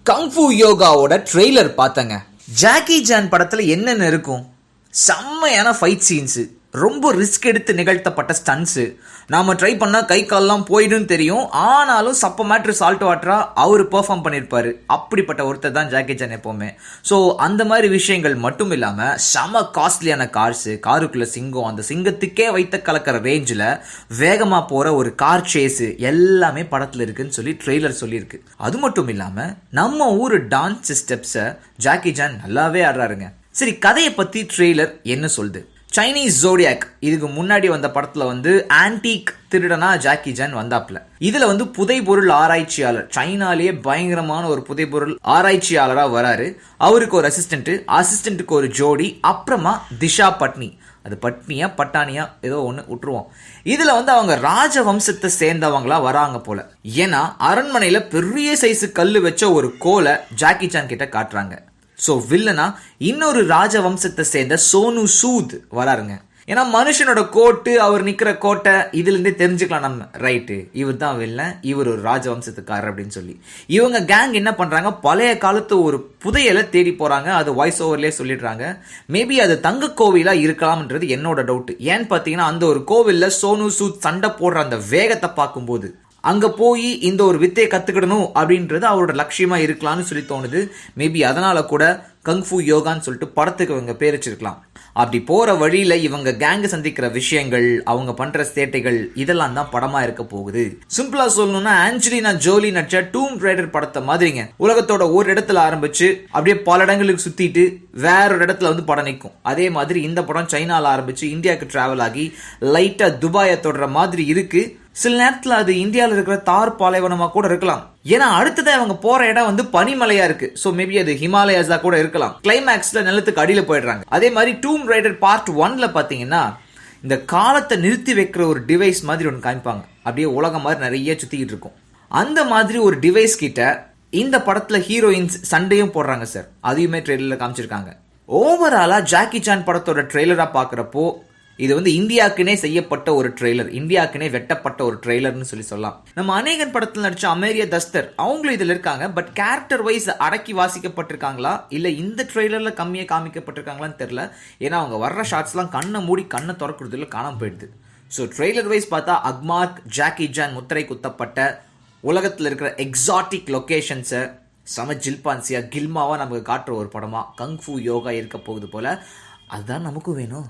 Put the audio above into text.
கங்ஃபூ யோகாவோட trailer பார்த்தங்க. Jackie Chan படத்துல என்னென்ன இருக்கும்? செம்மையான ஃபைட் சீன்ஸு, ரொம்ப ரிஸ்க் எடுத்து நிகழ்த்தப்பட்ட ஸ்டன்ஸு. நாம ட்ரை பண்ணால் கை கால்லாம் போயிடும் தெரியும், ஆனாலும் சப்ப மேட்ரு சால்ட் வாட்டரா அவர் பெர்ஃபார்ம் பண்ணியிருப்பாரு. அப்படிப்பட்ட ஒருத்தர் தான் ஜாக்கி சான் எப்போவுமே. ஸோ அந்த மாதிரி விஷயங்கள் மட்டும் இல்லாமல் செம காஸ்ட்லியான கார்ஸு, காருக்குள்ள சிங்கம், அந்த சிங்கத்துக்கே வைத்த கலக்கிற ரேஞ்சில் வேகமாக போகிற ஒரு கார் சேஸு எல்லாமே படத்தில் இருக்குன்னு சொல்லி ட்ரெய்லர் சொல்லியிருக்கு. அது மட்டும் இல்லாமல் நம்ம ஊர் டான்ஸ் ஸ்டெப்ஸை ஜாக்கி சான் நல்லாவே ஆடுறாருங்க. சரி, கதையை பற்றி ட்ரெய்லர் என்ன சொல்லுது? சைனீஸ் ஜோடியாக் இதுக்கு முன்னாடி வந்த படத்துல ஆன்டிக் திருடனா ஜாக்கி ஜான் வந்தாப்ல. இதுல புதைபொருள் ஆராய்ச்சியாளர், சைனாலேயே பயங்கரமான ஒரு புதைபொருள் ஆராய்ச்சியாளரா வராரு. அவருக்கு ஒரு அசிஸ்டன்ட்டுக்கு ஒரு ஜோடி, அப்புறமா திஷா பட்னி, அது பட்னியா பட்டானியா ஏதோ ஒன்று விட்டுருவோம். இதுல அவங்க ராஜவம்சத்தை சேர்ந்தவங்களா வராங்க போல. ஏன்னா அரண்மனையில பெரிய சைஸு கல்லு வச்ச ஒரு கோலை ஜாக்கி சான் கிட்ட காட்டுறாங்க. ஸோ வில்லனா இன்னொரு ராஜவம்சத்தை சேர்ந்த சோனு சூத் வராருங்க. ஏன்னா மனுஷனோட கோட்டு, அவர் நிக்கிற கோட்டை இதுல இருந்தே தெரிஞ்சுக்கலாம் நம்ம, ரைட்டு இவர் தான் வில்லன், இவர் ஒரு ராஜவம்சத்துக்காரர் அப்படின்னு சொல்லி. இவங்க கேங் என்ன பண்றாங்க, பழைய காலத்து ஒரு புதையலை தேடி போறாங்க. அது வாய்ஸ் ஓவர்லேயே சொல்லிடுறாங்க. மேபி அது தங்க கோவிலா இருக்கலாம்ன்றது என்னோட டவுட். ஏன்னு பார்த்தீங்கன்னா அந்த ஒரு கோவில்ல சோனு சூத் சண்டை போடுற அந்த வேகத்தை பார்க்கும்போது அங்க போய் இந்த ஒரு வித்தையை கத்துக்கிடணும் அப்படின்றது அவரோட லட்சியமா இருக்கலாம்னு சொல்லி தோணுது. மேபி அதனால கூட கங்ஃபூ யோகான்னு சொல்லிட்டு படத்துக்கு இவங்க பேர் வச்சிருக்கலாம். அப்படி போற வழியில இவங்க கேங்க சந்திக்கிற விஷயங்கள், அவங்க பண்ற சேட்டைகள், இதெல்லாம் தான் படமா இருக்க போகுது. சிம்பிளா சொல்லணும்னா ஆஞ்சலினா ஜோலி நடிச்ச டூம் ரைடர் படத்தை மாதிரிங்க. உலகத்தோட ஒரு இடத்துல ஆரம்பிச்சு அப்படியே பல இடங்களுக்கு சுத்திட்டு வேற ஒரு இடத்துல படம் நிற்கும். அதே மாதிரி இந்த படம் சைனால ஆரம்பிச்சு இந்தியாவுக்கு டிராவல் ஆகி லைட்டா துபாயை தொடர மாதிரி இருக்கு. சில நேரத்தில் அது இந்தியாவில் இருக்கிற தார் பாலைவனமா கூட இருக்கலாம். ஏன்னா அடுத்ததான் அவங்க போற இடம் பனிமலையா இருக்கு. ஸோ மேபி அது ஹிமாலயாஸா கூட இருக்கலாம். கிளைமேக்ஸ்ல நிலத்துக்கு அடியில போயிடுறாங்க. அதே மாதிரி டூம் ரைடர் பார்ட் 1ல பாத்தீங்கன்னா இந்த காலத்தை நிறுத்தி வைக்கிற ஒரு டிவைஸ் மாதிரி ஒன்று காமிப்பாங்க. அப்படியே உலகம் மாதிரி நிறைய சுத்திக்கிட்டு இருக்கும். அந்த மாதிரி ஒரு டிவைஸ் கிட்ட இந்த படத்துல ஹீரோயின்ஸ் சண்டையும் போடுறாங்க சார். அதையுமே ட்ரெய்லர்ல காமிச்சிருக்காங்க. ஓவராலா ஜாக்கி சான் படத்தோட ட்ரெய்லரா பாக்குறப்போ இது இந்தியாவுக்குனே செய்யப்பட்ட ஒரு ட்ரெய்லர், இந்தியாவுக்குனே வெட்டப்பட்ட ஒரு ட்ரெய்லர்னு சொல்லலாம். நம்ம அநேகன் படத்தில் நடிச்ச அமேரியா தஸ்தர் அவங்களும் இதுல இருக்காங்க. பட் கேரக்டர் வைஸ் அடக்கி வாசிக்கப்பட்டிருக்காங்களா இல்ல இந்த ட்ரெய்லர்ல கம்மியா காமிக்கப்பட்டிருக்காங்களான்னு தெரியல. ஏன்னா அவங்க வர்ற ஷார்ட்ஸ்லாம் கண்ணை மூடி கண்ணை திறக்கிறதுல காணாம போயிடுது. ஸோ ட்ரெய்லர் வைஸ் பார்த்தா அக்மார்க், ஜாக்கி ஜான் முத்திரை குத்தப்பட்ட உலகத்தில் இருக்கிற எக்ஸாட்டிக் லொகேஷன்ஸை சம ஜில்பான்சியா கில்மாவா நமக்கு காட்டுற ஒரு படமா கங்ஃபூ யோகா இருக்க போகுது போல. அதுதான் நமக்கும் வேணும்.